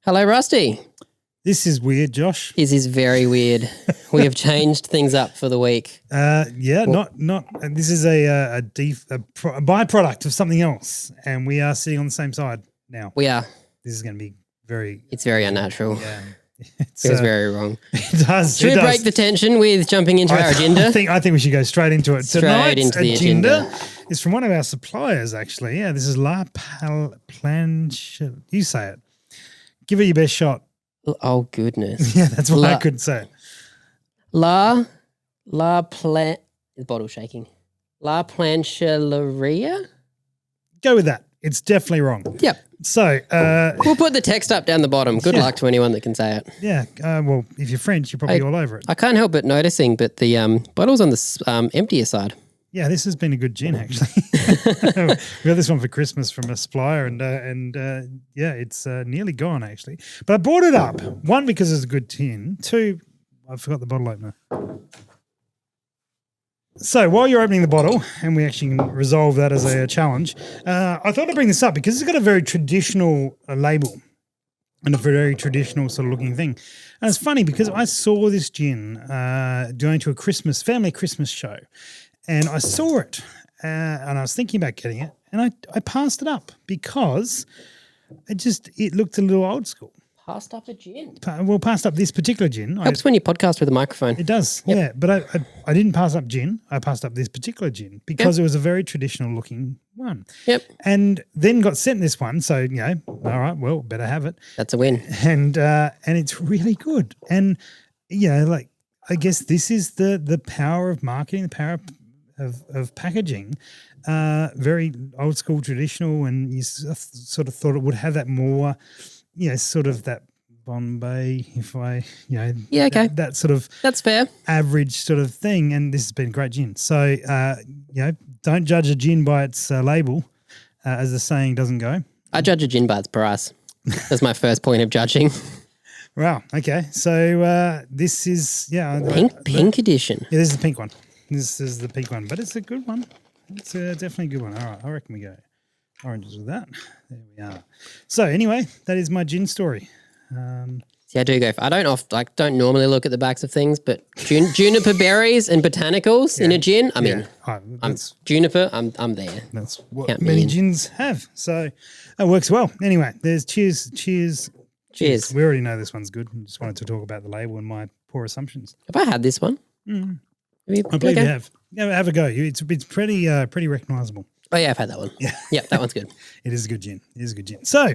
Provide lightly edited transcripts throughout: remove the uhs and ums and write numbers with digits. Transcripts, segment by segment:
Hello, Rusty. This is weird, Josh. This is very weird. We have changed things up for the week. This is a byproduct of something else, and we are sitting on the same side now. We are. This is going to be very. It's very unnatural. Yeah, It feels very wrong. It does. Should we break the tension with jumping into our agenda? I think we should go straight into it. Straight into the agenda. Is from one of our suppliers, actually. Yeah, this is La Planche. You say it. Give it your best shot. Oh, goodness. Yeah, that's why I couldn't say it. La Plan... The bottle's shaking. La Plancheleria? Go with that. It's definitely wrong. Yep. So... we'll put the text up down the bottom. Good luck to anyone that can say it. Yeah. Well, if you're French, you're probably all over it. I can't help but noticing, but the bottle's on the emptier side. Yeah, this has been a good gin, actually. We got this one for Christmas from a supplier, and it's nearly gone, actually. But I brought it up, one, because it's a good tin. Two, I forgot the bottle opener. So while you're opening the bottle, and we actually can resolve that as a challenge, I thought I'd bring this up because it's got a very traditional label and a very traditional sort of looking thing. And it's funny because I saw this gin going to a family Christmas show. And I saw it, and I was thinking about getting it, and I passed it up because it looked a little old school. Passed up a gin? Passed up this particular gin. Helps when you podcast with a microphone. It does, yeah. But I didn't pass up gin. I passed up this particular gin because it was a very traditional looking one. Yep. And then got sent this one, so, all right, well, better have it. That's a win. And it's really good. And, I guess this is the power of marketing, the power of packaging, very old school, traditional, and you sort of thought it would have that more, sort of that Bombay, that sort of that's fair average sort of thing. And this has been a great gin. So don't judge a gin by its label, as the saying doesn't go. I judge a gin by its price. That's my first point of judging. Wow. Okay. So this is pink edition. Yeah, this is the pink one. This is the pink one, but it's a good one. It's definitely a good one. All right, I reckon we go oranges with that. There we are. So anyway, that is my gin story. See, I do go. I don't normally look at the backs of things, but juniper berries and botanicals in a gin. I mean, I'm juniper. I'm there. That's what many gins have. So that works well. Anyway, there's cheers. We already know this one's good. I just wanted to talk about the label and my poor assumptions. Have I had this one? I believe you have. Yeah, have a go. It's pretty recognisable. Oh yeah, I've had that one. Yeah, that one's good. It is a good gin. So,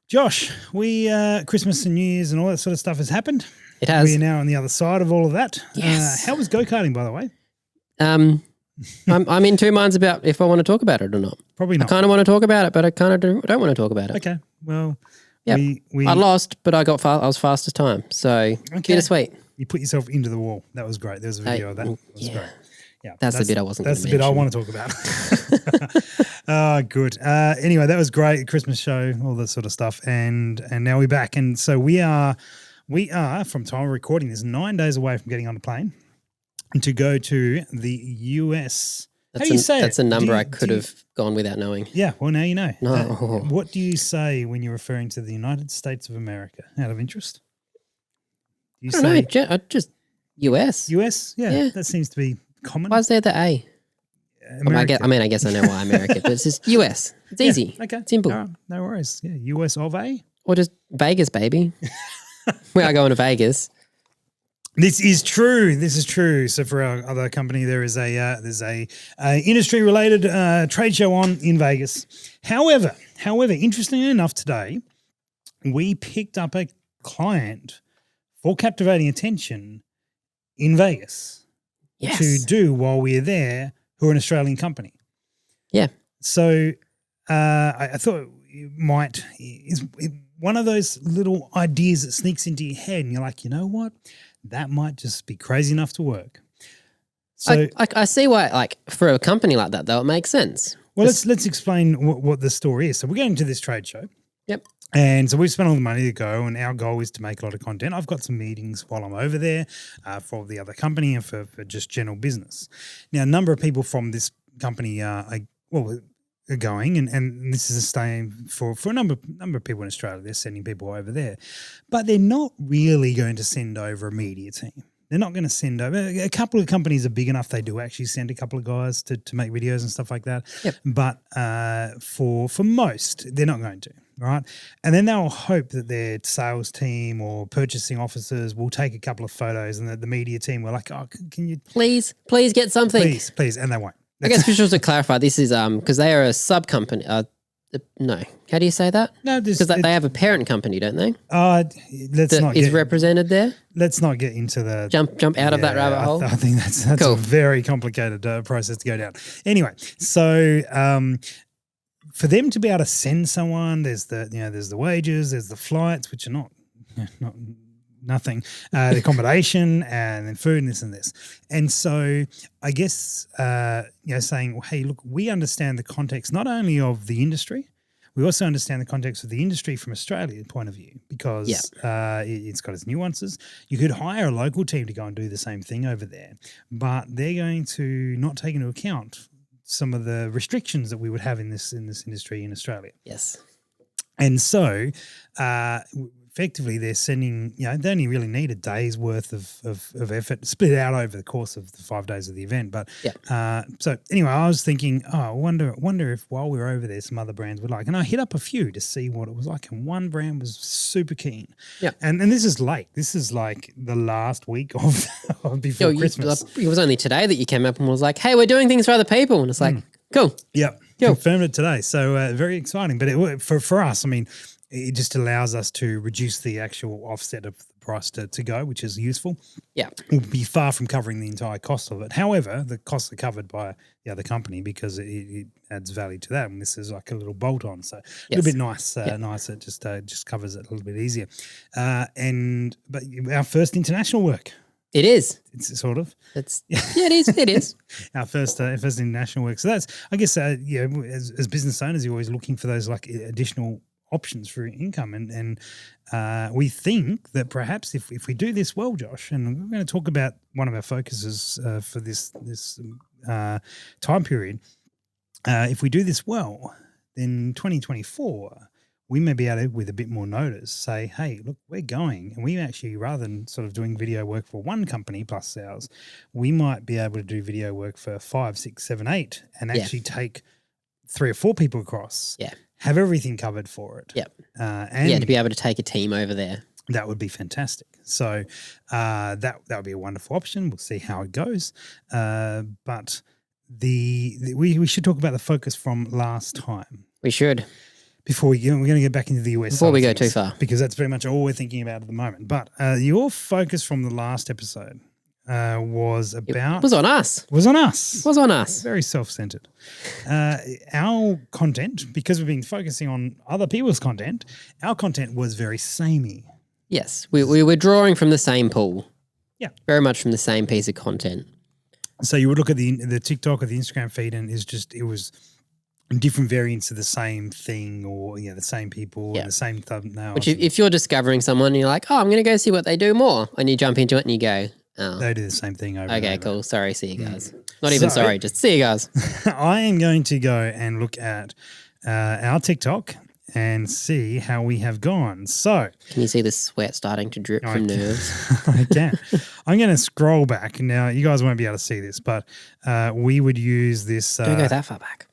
Josh, we Christmas and New Year's and all that sort of stuff has happened. It has. We are now on the other side of all of that. Yes. How was go-karting, by the way? I'm in two minds about if I want to talk about it or not. Probably not. I kind of want to talk about it, but I kind of don't want to talk about it. Okay. Well, I lost, but I was fastest time. So bittersweet. You put yourself into the wall. That was great. There was a video of that. That was great. Yeah, that's the bit I wasn't. That's the bit I want to talk about. Good. Anyway, that was great. Christmas show, all that sort of stuff, and now we're back. And so we are from time of recording this 9 days away from getting on a plane and to go to the US. How do you say that's a number I could have gone without knowing. Yeah. Well, now you know. No. What do you say when you're referring to the United States of America? Out of interest. I don't know, just US. US? Yeah, that seems to be common. Why is there the A? I guess I know why America, but it's just US. It's easy. Okay. Simple. No worries. Yeah, US of A. Or just Vegas, baby. We are going to Vegas. This is true. So for our other company, there's a industry related trade show on in Vegas. However, interestingly enough, today we picked up a client for captivating attention in Vegas to do while we're there, who are an Australian company. Yeah. So I thought is one of those little ideas that sneaks into your head and you're like, you know what? That might just be crazy enough to work. So I see why, like for a company like that, though, it makes sense. Well, let's explain what the story is. So we're going to this trade show. Yep. And so we've spent all the money to go, and our goal is to make a lot of content. I've got some meetings while I'm over there for the other company and for just general business. Now, a number of people from this company are going, and this is the same for a number of people in Australia. They're sending people over there, but they're not really going to send over a media team. They're not going to send over. A couple of companies are big enough; they do actually send a couple of guys to make videos and stuff like that. Yep. But for most, they're not going to. Right, and then they'll hope that their sales team or purchasing officers will take a couple of photos, and the media team will like, "Oh, can you please get something? Please," and they won't. I guess we should also clarify. This is because they are a sub company. No, how do you say that? No, because they have a parent company, don't they? Is represented there. Let's not get into the jump out of that rabbit hole. I think that's cool. A very complicated process to go down. Anyway, so for them to be able to send someone, there's the wages, there's the flights, which are not nothing, the accommodation and then food and this and this. And so I guess, saying, well, hey, look, we understand the context not only of the industry, we also understand the context of the industry from Australia's point of view because it's got its nuances. You could hire a local team to go and do the same thing over there, but they're going to not take into account some of the restrictions that we would have in this industry in Australia. Yes. And so effectively they're sending, they only really need a day's worth of effort split out over the course of the 5 days of the event. But so anyway, I was thinking, I wonder if while we were over there, some other brands would like, and I hit up a few to see what it was like. And one brand was super keen. Yeah. And this is late. This is like the last week of before Christmas. It was only today that you came up and was like, hey, we're doing things for other people. And it's like, cool. Yep. Cool. Confirmed it today. So very exciting. But for us, I mean, it just allows us to reduce the actual offset of the price to go, which is useful. Yeah. It will be far from covering the entire cost of it. However, the costs are covered by the other company because it adds value to that. And this is like a little bolt on. So a little bit nice. It just covers it a little bit easier. But our first international work. It is. It's sort of. It is. It is. Our first international work. So that's, I guess, as business owners, you're always looking for those like additional options for income. And we think that perhaps if we do this well, Josh, and we're going to talk about one of our focuses for this time period, if we do this well, then 2024, we may be able to, with a bit more notice, say, hey, look, we're going. And we actually, rather than sort of doing video work for one company plus sales, we might be able to do video work for 5, 6, 7, 8 and actually take 3 or 4 people across. Yeah. Have everything covered for it. Yep. And to be able to take a team over there. That would be fantastic. So that would be a wonderful option. We'll see how it goes. But we should talk about the focus from last time. We should. Before we're going to get back into the US. Before we go too far. Because that's very much all we're thinking about at the moment. But your focus from the last episode was about... It was on us. Was on us. Was on us. Very self-centered. Our content, because we've been focusing on other people's content, our content was very samey. Yes. We were drawing from the same pool. Yeah. Very much from the same piece of content. So you would look at the TikTok or the Instagram feed and it was different variants of the same thing or the same people and the same thumbnail. Which if you're discovering someone and you're like, I'm going to go see what they do more, and you jump into it and you go, oh. They do the same thing over Okay, and over. Cool. Sorry, see you guys. Not even sorry, just see you guys. I am going to go and look at our TikTok and see how we have gone. So, can you see the sweat starting to drip from nerves? I can. I'm going to scroll back. Now, you guys won't be able to see this, but we would use this. Don't go that far back.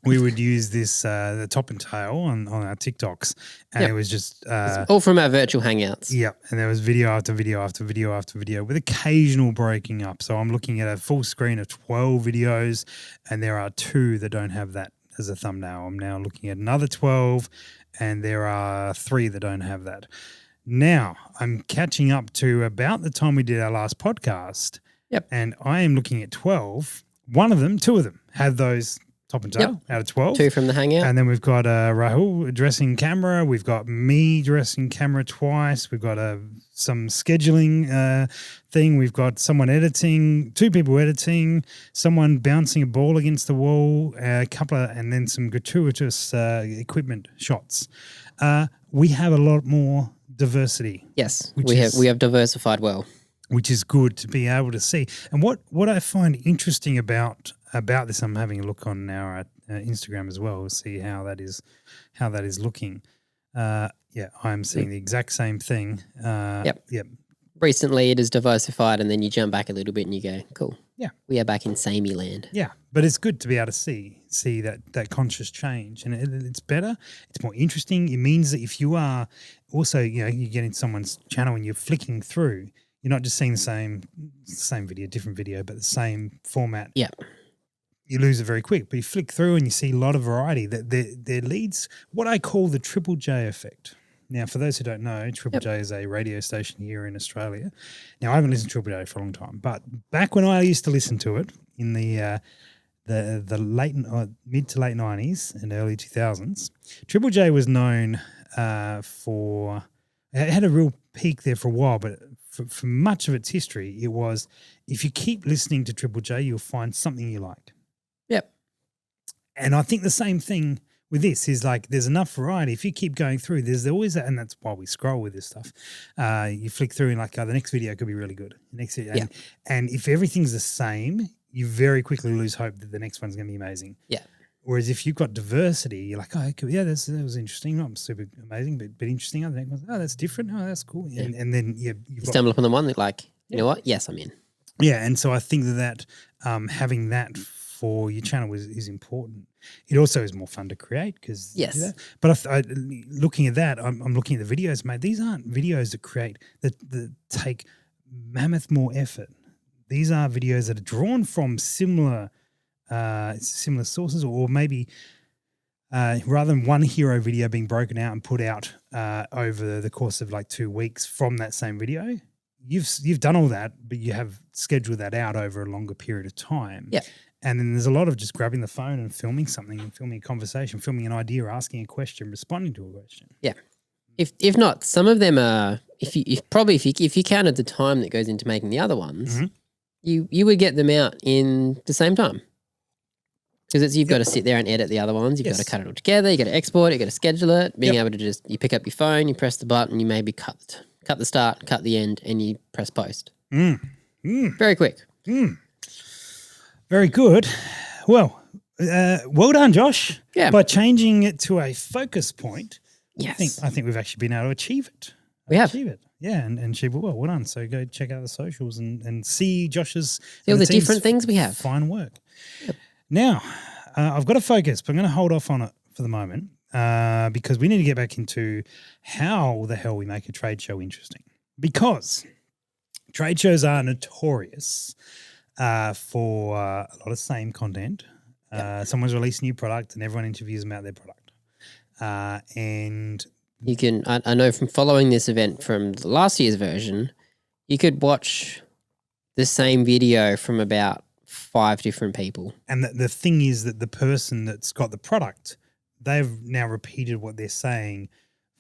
We would use this, the top and tail on our TikToks, and it was just... it's all from our virtual hangouts. Yeah, and there was video after video after video after video with occasional breaking up. So I'm looking at a full screen of 12 videos, and there are 2 that don't have that as a thumbnail. I'm now looking at another 12, and there are 3 that don't have that. Now, I'm catching up to about the time we did our last podcast, and I am looking at 12. 2 of them had those top and tail out of 12. 2 from the hangout. And then we've got Rahul dressing camera. We've got me dressing camera twice. We've got some scheduling thing. We've got someone editing, 2 people editing, someone bouncing a ball against the wall, and then some gratuitous equipment shots. We have a lot more diversity. Yes, we have diversified well. Which is good to be able to see. And what I find interesting about about this, I'm having a look on our Instagram as well, see how that is looking. I'm seeing the exact same thing. Yep. Recently, it is diversified, and then you jump back a little bit and you go, cool. Yeah. We are back in samey land. Yeah, but it's good to be able to see that conscious change, and it's better. It's more interesting. It means that if you are also, you get in someone's channel and you're flicking through, you're not just seeing the same video, different video, but the same format. Yeah. You lose it very quick, but you flick through and you see a lot of variety. That there leads what I call the Triple J effect. Now, for those who don't know, Triple J is a radio station here in Australia. Now, I haven't listened to Triple J for a long time, but back when I used to listen to it in the mid to late 90s and early 2000s, Triple J was known for – it had a real peak there for a while, but for much of its history, it was if you keep listening to Triple J, you'll find something you like. Yep. And I think the same thing – with this is like there's enough variety. If you keep going through, there's always that, and that's why we scroll with this stuff. You flick through and the next video could be really good. And if everything's the same, you very quickly lose hope that the next one's going to be amazing. Yeah. Whereas if you've got diversity, you're like, that was interesting. Not super amazing, but interesting. Other next one, that's different. Oh, that's cool. Yeah. And then you stumble upon the one that you know what? Yes, I'm in. Yeah, and so I think that having that for your channel is important. It also is more fun to create because yes. But looking at that, I'm looking at the videos, mate. These aren't videos that take mammoth more effort. These are videos that are drawn from similar sources, or maybe rather than one hero video being broken out and put out over the course of 2 weeks from that same video. You've done all that, but you have scheduled that out over a longer period of time. Yeah. And then there's a lot of just grabbing the phone and filming something, and filming a conversation, filming an idea, asking a question, responding to a question. Yeah. If not, some of them are if you counted the time that goes into making the other ones, you would get them out in the same time. Because you've got to sit there and edit the other ones. You've got to cut it all together. You got to export it. You got to schedule it. Being able to you pick up your phone, you press the button, you maybe cut the start, cut the end, and you press post. Very quick. Very good. Well, well done, Josh. Yeah. By changing it to a focus point, yes. I think we've actually been able to achieve it. We have. Achieve it. Yeah, and achieve it well. Well done. So go check out the socials and see Josh's all the different things we have. Fine work. Yep. Now, I've got to focus, but I'm going to hold off on it for the moment because we need to get back into how the hell we make a trade show interesting. Because trade shows are notorious for a lot of same content. Someone's released a new product and everyone interviews them about their product. And you can, I know from following this event from the last year's version, you could watch the same video from about 5 different people. And the thing is that the person that's got the product, they've now repeated what they're saying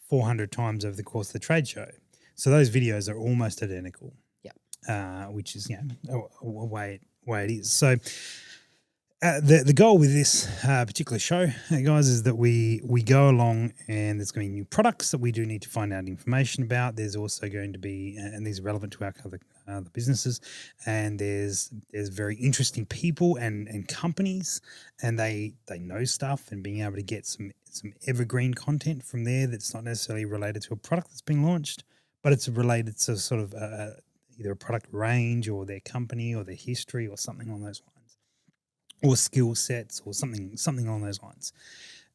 400 times over the course of the trade show. So those videos are almost identical. Which is a way it is. So the goal with this particular show, guys, is that we go along and there's going to be new products that we do need to find out information about. There's also going to be, and these are relevant to our other businesses, and there's very interesting people and companies, and they know stuff, and being able to get some evergreen content from there that's not necessarily related to a product that's being launched, but it's related to sort of either a product range or their company or their history or something along those lines, or skill sets or something along those lines.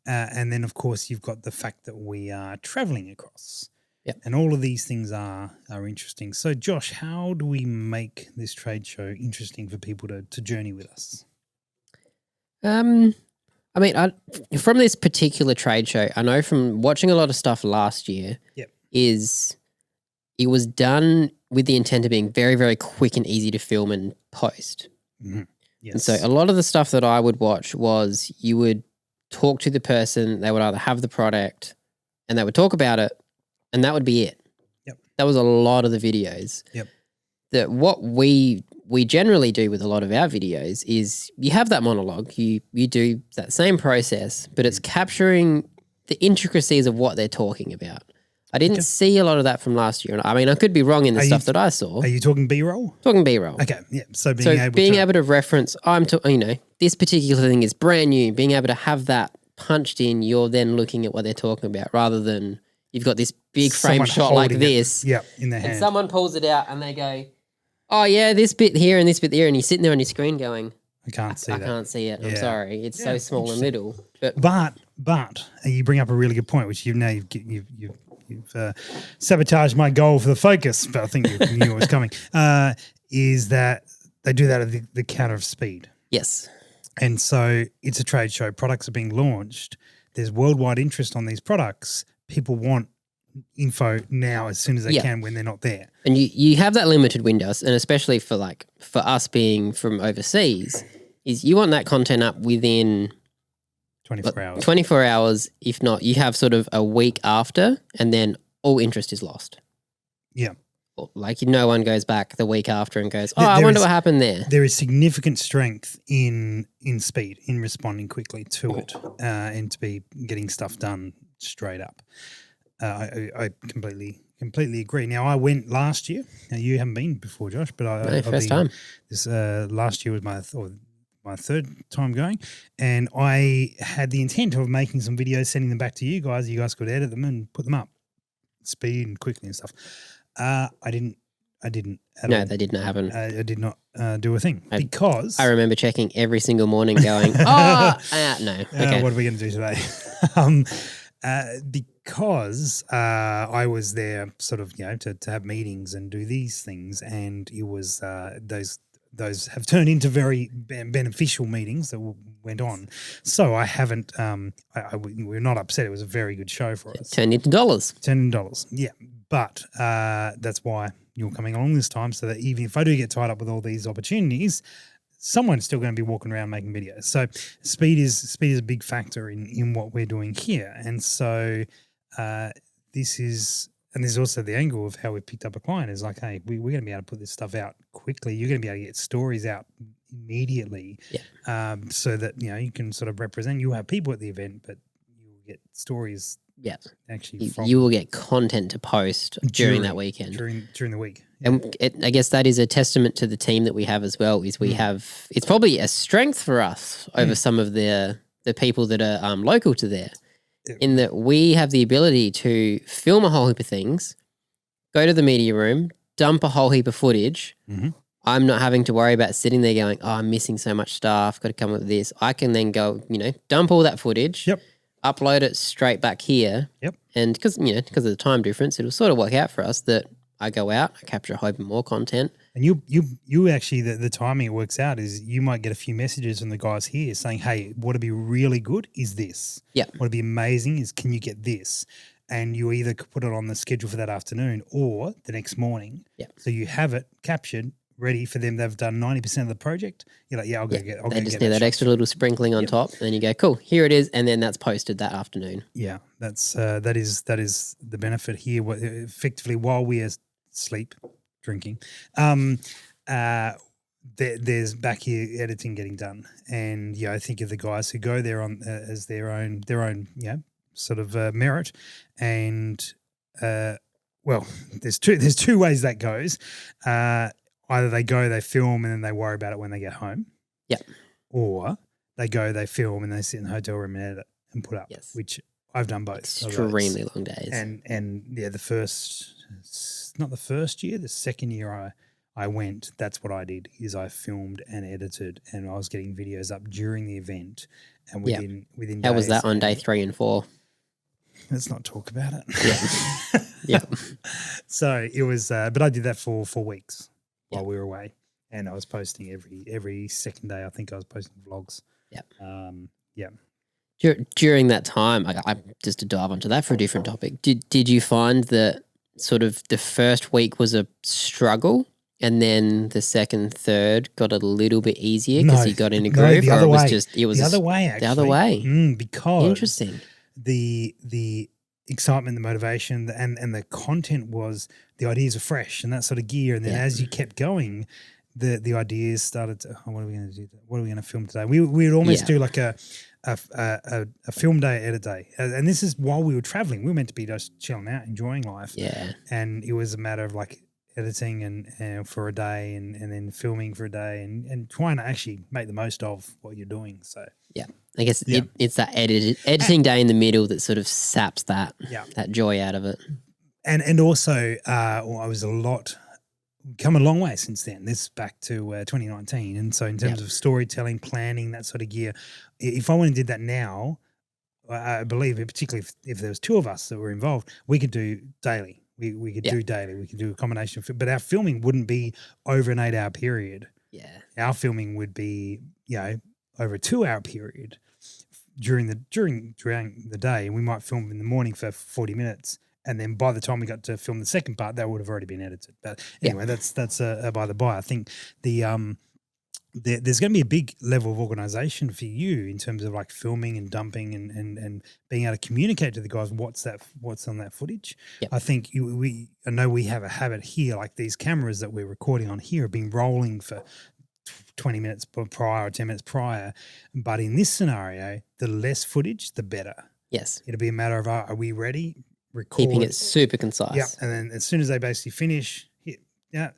And then, of course, you've got the fact that we are traveling across. Yep. And all of these things are interesting. So, Josh, how do we make this trade show interesting for people to journey with us? From this particular trade show, I know from watching a lot of stuff last year, it was done with the intent of being very, very quick and easy to film and post. Mm-hmm. Yes. And so a lot of the stuff that I would watch was you would talk to the person, they would either have the product and they would talk about it, and that would be it. Yep. That was a lot of the videos. Yep. That what we generally do with a lot of our videos is you have that monologue, you do that same process, but it's capturing the intricacies of what they're talking about. I didn't see a lot of that from last year. I mean, I could be wrong in the stuff that I saw. Are you talking B-roll? Talking B-roll. Okay, yeah. So being able to reference, this particular thing is brand new, being able to have that punched in, you're then looking at what they're talking about rather than you've got this big frame Someone shot like holding it, this. in their And hand. someone pulls it out and they go, oh, yeah, this bit here and this bit there. And you're sitting there on your screen going, I can't see I that. can't see it. I'm Yeah. sorry. It's so Yeah, small and little. But But you bring up a really good point, which you've sabotaged my goal for the focus, but I think you knew it was coming. Is that they do that at the counter of speed, yes. and so it's a trade show. Products are being launched. There's worldwide interest on these products. People want info now as soon as they can when they're not there. And you have that limited window, and especially for us being from overseas, is you want that content up within 24 hours. 24 hours, if not, you have sort of a week after, and then all interest is lost. Yeah. Like no one goes back the week after and goes, I wonder what happened there. There is significant strength in speed, in responding quickly to it, and to be getting stuff done straight up. I completely agree. Now, I went last year. Now, you haven't been before, Josh, but first time. This last year was my third time going, and I had the intent of making some videos, sending them back to you guys. You guys could edit them and put them up, speed and quickly and stuff. I didn't at all. No, they did not happen. I did not do a thing because I remember checking every single morning going, no. Okay. What are we going to do today? Because I was there sort of, to have meetings and do these things, and it was those have turned into very beneficial meetings that went on. So I haven't we're not upset. It was a very good show for us. Turned into dollars. Yeah. But that's why you're coming along this time, so that even if I do get tied up with all these opportunities, someone's still going to be walking around making videos. So speed is a big factor in what we're doing here. And so there's also the angle of how we picked up a client is like, hey, we're going to be able to put this stuff out quickly. You're going to be able to get stories out immediately, so that you can sort of represent. You'll have people at the event, but you'll get stories. Yeah, actually, you will get content to post during that weekend, during the week. And I guess that is a testament to the team that we have as well. Is we have, it's probably a strength for us over some of the people that are local to there. In that we have the ability to film a whole heap of things, go to the media room, dump a whole heap of footage. Mm-hmm. I'm not having to worry about sitting there going, I'm missing so much stuff, got to come up with this. I can then go, dump all that footage, upload it straight back here. And because of the time difference, it'll sort of work out for us that I go out, I capture a whole heap more content. And you actually, the timing it works out is you might get a few messages from the guys here saying, hey, what'd be really good is this. Yeah. What'd be amazing is, can you get this? And you either put it on the schedule for that afternoon or the next morning. Yeah. So you have it captured, ready for them. They've done 90% of the project. You're like, I'll go get it. They just need that extra little sprinkling on top. And then you go, cool, here it is. And then that's posted that afternoon. Yeah. That is the benefit here. Effectively, while we are asleep, drinking, there's back here editing getting done. And I think of the guys who go there on as their own sort of merit. And well, there's two ways that goes. Either they go, they film, and then they worry about it when they get home. Yeah. Or they go, they film, and they sit in the hotel room and edit and put up. Yes. Which I've done both. Extremely long days. And not the first year, the second year I went, that's what I did, is I filmed and edited, and I was getting videos up during the event. And within days. How was that on day 3 and 4? Let's not talk about it. Yeah. Yeah. So it was, but I did that for 4 weeks while we were away, and I was posting every second day. I think I was posting vlogs. Yeah. During that time, I just to dive onto that for a different topic. Did you find that sort of the first week was a struggle, and then the second, third got a little bit easier because you got in a groove, the other way. It was the other way. Actually, the other way. Because interesting. The excitement, the motivation, and the content was, the ideas were fresh and that sort of gear. And then as you kept going, the ideas started to, what are we going to do? What are we going to film today? We would almost do like a film day, edit day. And this is while we were traveling. We were meant to be just chilling out, enjoying life. Yeah. And it was a matter of like, editing and for a day and then filming for a day and trying to actually make the most of what you're doing. So Yeah. I guess Yeah. it's that editing day in the middle that sort of saps that Yeah. that joy out of it. and also I was come a long way since then. This back to 2019, and so in terms of storytelling, planning, that sort of gear, if I went and did that now, I believe, particularly if there was two of us that were involved, we could do daily. We could do daily. We could do a combination of, but our filming wouldn't be over an 8-hour period. Yeah. Our filming would be, over a 2-hour period during the day. And we might film in the morning for 40 minutes. And then by the time we got to film the second part, that would have already been edited. But anyway, that's by the by. I think there's going to be a big level of organization for you in terms of like filming and dumping and being able to communicate to the guys what's on that footage. Yep. I think I know we have a habit here, like these cameras that we're recording on here have been rolling for 20 minutes prior or 10 minutes prior. But in this scenario, the less footage, the better. Yes. It'll be a matter of, are we ready? Record. Keeping it super concise. Yeah. And then as soon as they basically finish,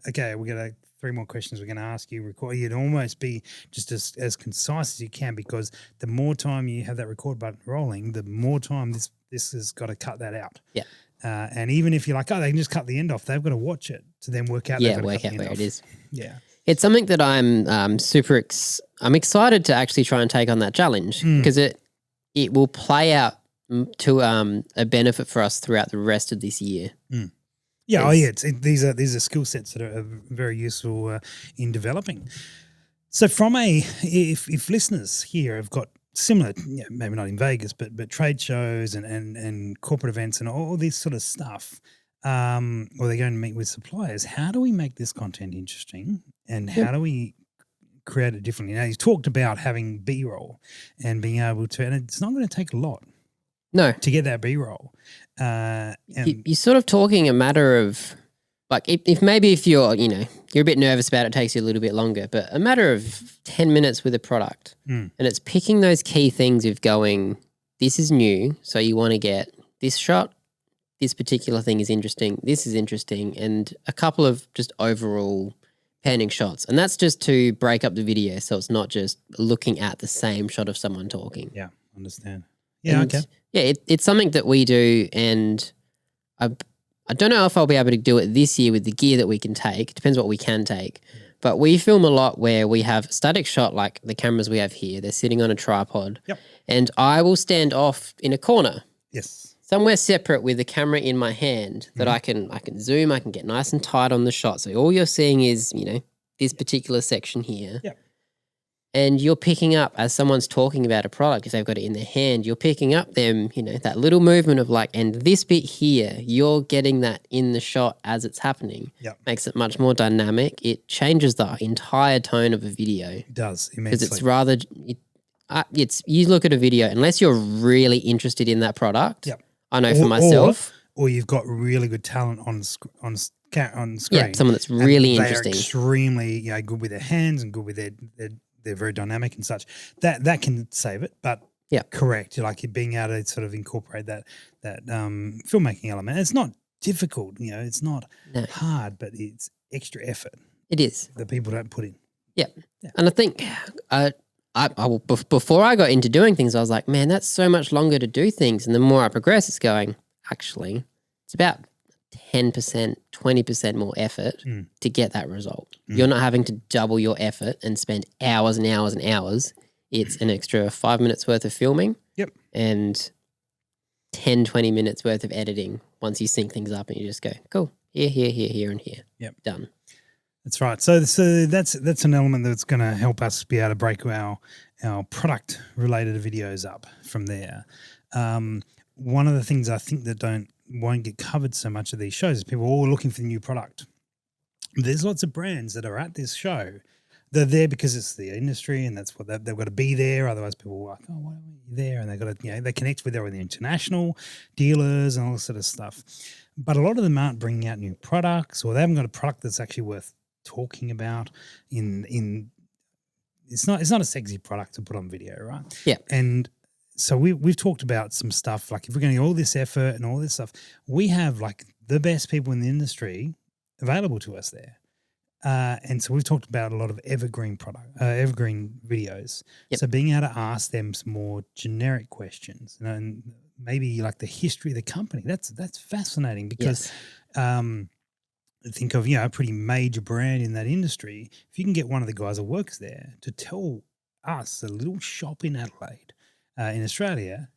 okay, we got 3 more questions we're going to ask you. Record. You'd almost be just as concise as you can, because the more time you have that record button rolling, the more time this has got to cut that out. Yeah. And even if you're like, they can just cut the end off, they've got to watch it to then work out. Work out where it is. Yeah. It's something that I'm I'm excited to actually try and take on that challenge, because it will play out to a benefit for us throughout the rest of this year. Yeah, these are skill sets that are very useful in developing. So if listeners here have got similar, maybe not in Vegas, but trade shows and corporate events and all this sort of stuff, or they're going to meet with suppliers, how do we make this content interesting, and how do we create it differently? Now, you talked about having B-roll and being able to, and it's not going to take a lot. No. To get that B-roll. You're sort of talking a matter of, like, if you're, you're a bit nervous about it, it takes you a little bit longer, but a matter of 10 minutes with a product, and it's picking those key things of going, this is new, so you want to get this shot, this particular thing is interesting, this is interesting, and a couple of just overall panning shots. And that's just to break up the video, so it's not just looking at the same shot of someone talking. Yeah, understand. Yeah, and, okay. Yeah, it's something that we do, and I don't know if I'll be able to do it this year with the gear that we can take. Depends what we can take. But we film a lot where we have static shot, like the cameras we have here. They're sitting on a tripod. Yep. And I will stand off in a corner. Yes. Somewhere separate with the camera in my hand that I can zoom, I can get nice and tight on the shot. So all you're seeing is, this particular section here. Yep. And you're picking up, as someone's talking about a product, if they've got it in their hand, you're picking up them, that little movement of like, and this bit here, you're getting that in the shot as it's happening. Yep. Makes it much more dynamic. It changes the entire tone of a video. It does, immensely. Because it's you look at a video, unless you're really interested in that product, I know for myself. Or you've got really good talent on screen. Yeah, someone that's really interesting. They're extremely good with their hands and good with they're very dynamic and such. That can save it, but correct. Like being able to sort of incorporate that filmmaking element. It's not difficult, it's not hard, but it's extra effort. It is that people don't put in. Yeah. And I think before I got into doing things, I was like, man, that's so much longer to do things. And the more I progress, it's going, actually, it's about 10%, 20% more effort to get that result. You're not having to double your effort and spend hours and hours and hours. It's an extra 5 minutes worth of filming and 10, 20 minutes worth of editing once you sync things up and you just go, cool, here, and here. Yep. Done. That's right. So that's an element that's going to help us be able to break our product-related videos up from there. One of the things I think that won't get covered so much of these shows is people are all looking for the new product. There's lots of brands that are at this show. They're there because it's the industry and that's what they've got to be there. Otherwise people are like, oh, why are you there? And they've got to, they connect with the international dealers and all this sort of stuff. But a lot of them aren't bringing out new products, or they haven't got a product that's actually worth talking about it's not a sexy product to put on video, right? Yeah. And so we've talked about some stuff, like if we're going to do all this effort and all this stuff, we have like the best people in the industry available to us there. And so we've talked about a lot of evergreen evergreen videos. Yep. So being able to ask them some more generic questions, and maybe like the history of the company. That's fascinating because think of a pretty major brand in that industry. If you can get one of the guys that works there to tell us, a little shop in Adelaide, in Australia,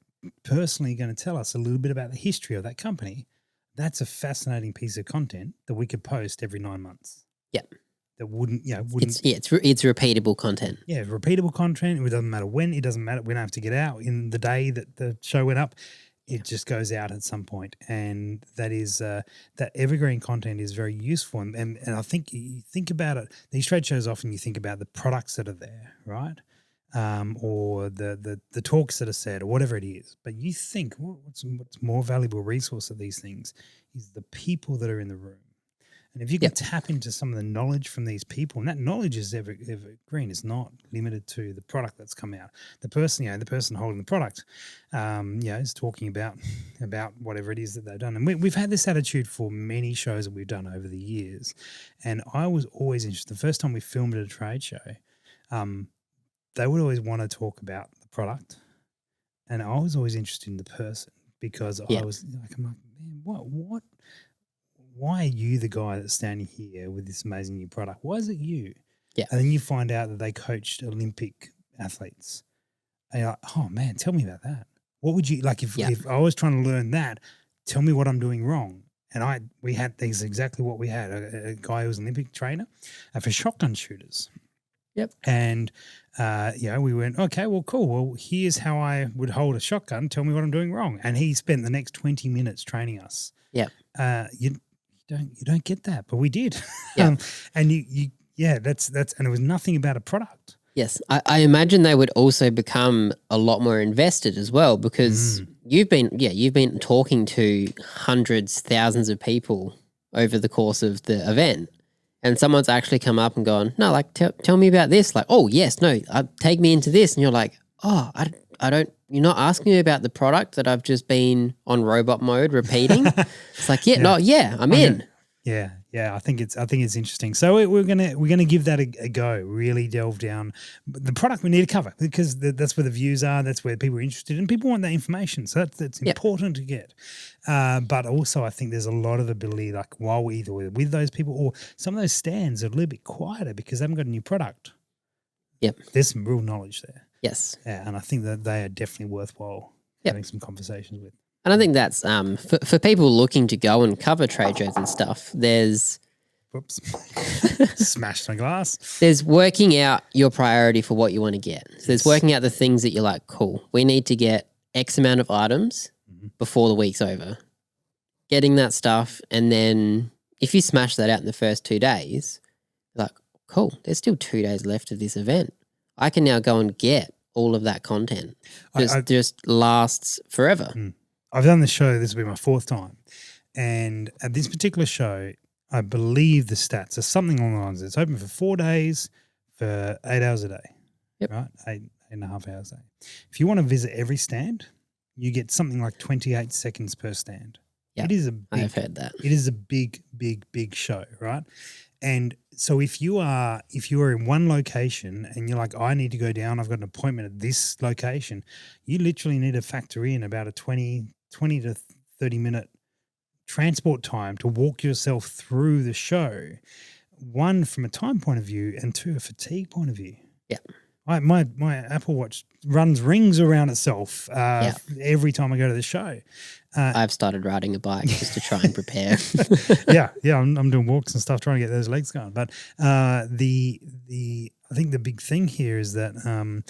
personally going to tell us a little bit about the history of that company, that's a fascinating piece of content that we could post every 9 months. Yep. That wouldn't. It's repeatable content. Yeah, repeatable content. It doesn't matter when. It doesn't matter. We don't have to get out in the day that the show went up. It just goes out at some point, and that is that evergreen content is very useful. And I think you think about it. These trade shows, often you think about the products that are there, right? Or the talks that are said, or whatever it is. But you think what's more valuable resource of these things is the people that are in the room. And if you can tap into some of the knowledge from these people, and that knowledge is evergreen, it's not limited to the product that's come out. The person, the person holding the product, is talking about whatever it is that they've done. And we've had this attitude for many shows that we've done over the years. And I was always interested. The first time we filmed at a trade show, they would always want to talk about the product, and I was always interested in the person because I was like, man, what? Why are you the guy that's standing here with this amazing new product? Why is it you? Yeah. And then you find out that they coached Olympic athletes. And you're like, oh man, tell me about that. What would you like if I was trying to learn that? Tell me what I'm doing wrong. And we had things exactly what we had. A guy who was an Olympic trainer for shotgun shooters. Yep. And we went, okay, well, cool. Well, here's how I would hold a shotgun. Tell me what I'm doing wrong. And he spent the next 20 minutes training us. Yeah. You don't get that, but we did. Yeah. And that's and it was nothing about a product. Yes. I imagine they would also become a lot more invested as well, because you've been talking to hundreds, thousands of people over the course of the event, and someone's actually come up and gone, no, like tell me about this. Like, oh yes, no, take me into this. And you're like, oh, I don't, you're not asking me about the product that I've just been on robot mode repeating. It's like, I'm in. Yeah. I think it's interesting. So we're gonna give that a go. Really delve down the product we need to cover, because that's where the views are. That's where people are interested, and people want that information. So that's important to get. But also, I think there's a lot of ability, like while we're either with those people, or some of those stands are a little bit quieter because they haven't got a new product. Yep. There's some real knowledge there. Yes. Yeah, and I think that they are definitely worthwhile having some conversations with. And I think that's for people looking to go and cover trade shows and stuff, there's whoops. Smashed my glass. There's working out your priority for what you want to get. So there's working out the things that you're like, cool, we need to get X amount of items before the week's over. Getting that stuff, and then if you smash that out in the first 2 days, like, cool, there's still 2 days left of this event. I can now go and get all of that content. Just lasts forever. I've done this show. This will be my 4th time. And at this particular show, I believe the stats are something along the lines. It's open for 4 days for 8 hours a day. Yep. Right? 8.5 hours a day. If you want to visit every stand, you get something like 28 seconds per stand. Yep. I've heard that. It is a big, big, big show, right? And so if you are in one location and you're like, I need to go down, I've got an appointment at this location, you literally need to factor in about a 20 to 30 minute transport time to walk yourself through the show. One, from a time point of view, and two, a fatigue point of view. Yeah. My Apple Watch runs rings around itself every time I go to the show. I've started riding a bike just to try and prepare. I'm doing walks and stuff trying to get those legs going. But I think the big thing here is that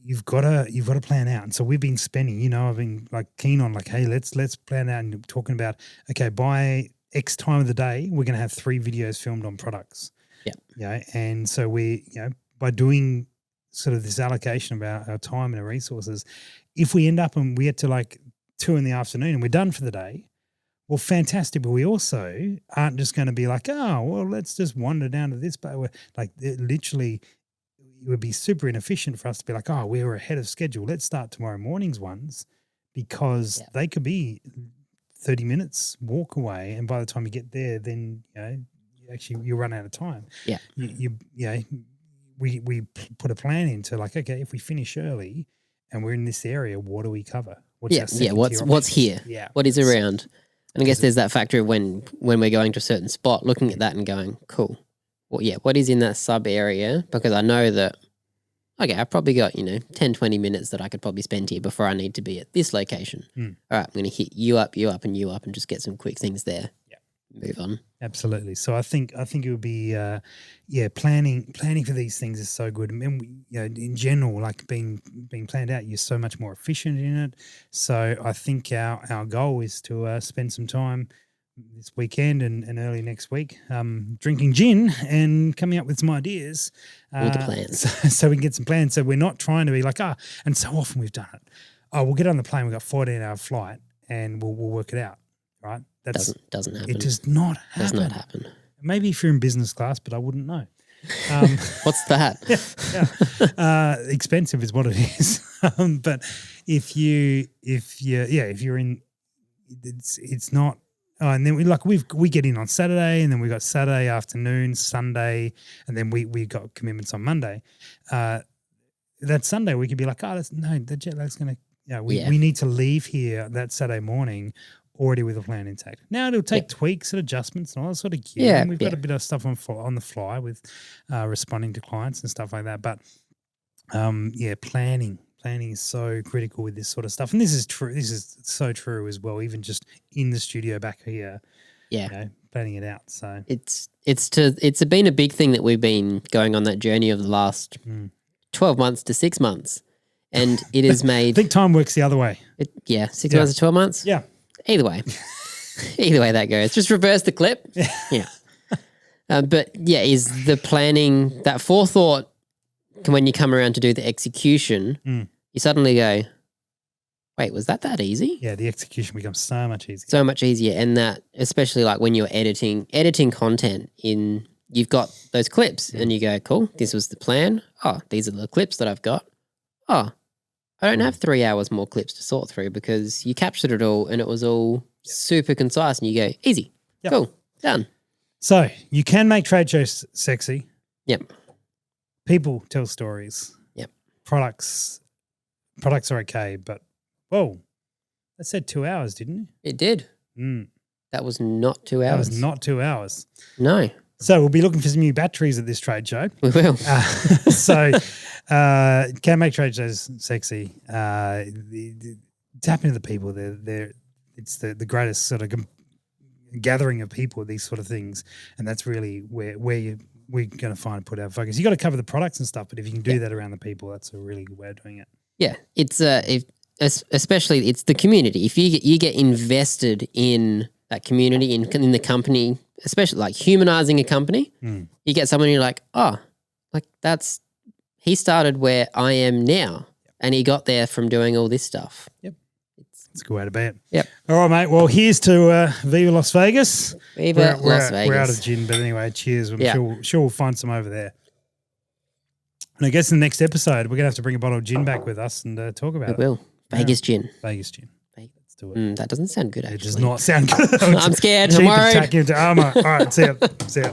you've got to plan out. And so we've been spending, I've been like keen on like, hey, let's plan out, and talking about, okay, by X time of the day, we're going to have 3 videos filmed on products. Yeah. And so by doing sort of this allocation about our time and our resources, if we end up and we get to like 2 in the afternoon and we're done for the day, well, fantastic. But we also aren't just going to be like, oh, well, let's just wander down to this. But we're like, it would be super inefficient for us to be like, oh, we were ahead of schedule. Let's start tomorrow morning's ones, because they could be 30 minutes walk away, and by the time you get there, then you run out of time. Yeah. We put a plan into like, okay, if we finish early and we're in this area, what do we cover? What's our second tier what's options? here? Yeah. What is around? And I guess there's that factor of when we're going to a certain spot, looking at that and going, cool. Well, yeah, what is in that sub area? Because I know that, okay, I've probably got, 10, 20 minutes that I could probably spend here before I need to be at this location. All right, I'm going to hit you up, and you up, and just get some quick things there. Yeah. Move on. Absolutely. So I think it would be, planning for these things is so good. And in general, like being planned out, you're so much more efficient in it. So I think our goal is to spend some time this weekend and early next week drinking gin and coming up with some ideas. All the plans. So we can get some plans. So we're not trying to be like, and so often we've done it. Oh, we'll get on the plane. We've got a 14-hour flight and we'll work it out, right? Doesn't happen. It does not happen. Does not happen. Maybe if you're in business class, but I wouldn't know. What's that? Expensive is what it is. But if you're in, it's not. Oh, and then we get in on Saturday, and then we got Saturday afternoon, Sunday, and then we got commitments on Monday. That Sunday we could be like, the jet lag's going to. We need to leave here that Saturday morning already with a plan intact. Now it'll take tweaks and adjustments and all that sort of gear. And we've got a bit of stuff on the fly with responding to clients and stuff like that. But planning is so critical with this sort of stuff. And this is true. This is so true as well. Even just in the studio back here, planning it out. So it's been a big thing that we've been going on that journey of the last 12 months to 6 months. And it has made... I think time works the other way. 6 months to 12 months? Yeah. Either way that goes. Just reverse the clip. Yeah. Is the planning, that forethought, when you come around to do the execution, you suddenly go, wait, was that easy? Yeah, the execution becomes so much easier. So much easier. And that, especially like when you're editing content you've got those clips and you go, cool, this was the plan. Oh, these are the clips that I've got. Oh, I don't have 3 hours more clips to sort through because you captured it all and it was all super concise and you go, easy, cool, done. So you can make trade shows sexy. Yep. People tell stories. Yep. Products are okay, but whoa, that said 2 hours, didn't it? It did. That was not 2 hours. That was not 2 hours. No. So we'll be looking for some new batteries at this trade show. We will. Can make trade shows sexy. Tap into the people. It's the greatest sort of gathering of people, these sort of things. And that's really where we're going to find and put our focus. You got to cover the products and stuff, but if you can do that around the people, that's a really good way of doing it. Yeah. It's especially it's the community. If you get invested in that community, in the company, especially like humanizing a company, you get someone you're like, he started where I am now and he got there from doing all this stuff. Yep. It's a good way to be it. Yep. All right, mate. Well, here's to Viva Las Vegas. Viva Las Vegas. We're out of gin, but anyway, cheers. I'm sure we'll find some over there. And I guess in the next episode, we're going to have to bring a bottle of gin back with us and talk about it. We will. Vegas gin. Vegas gin. Let's do it. That doesn't sound good, actually. It does not sound good. I'm scared. I'm worried. All right, see ya.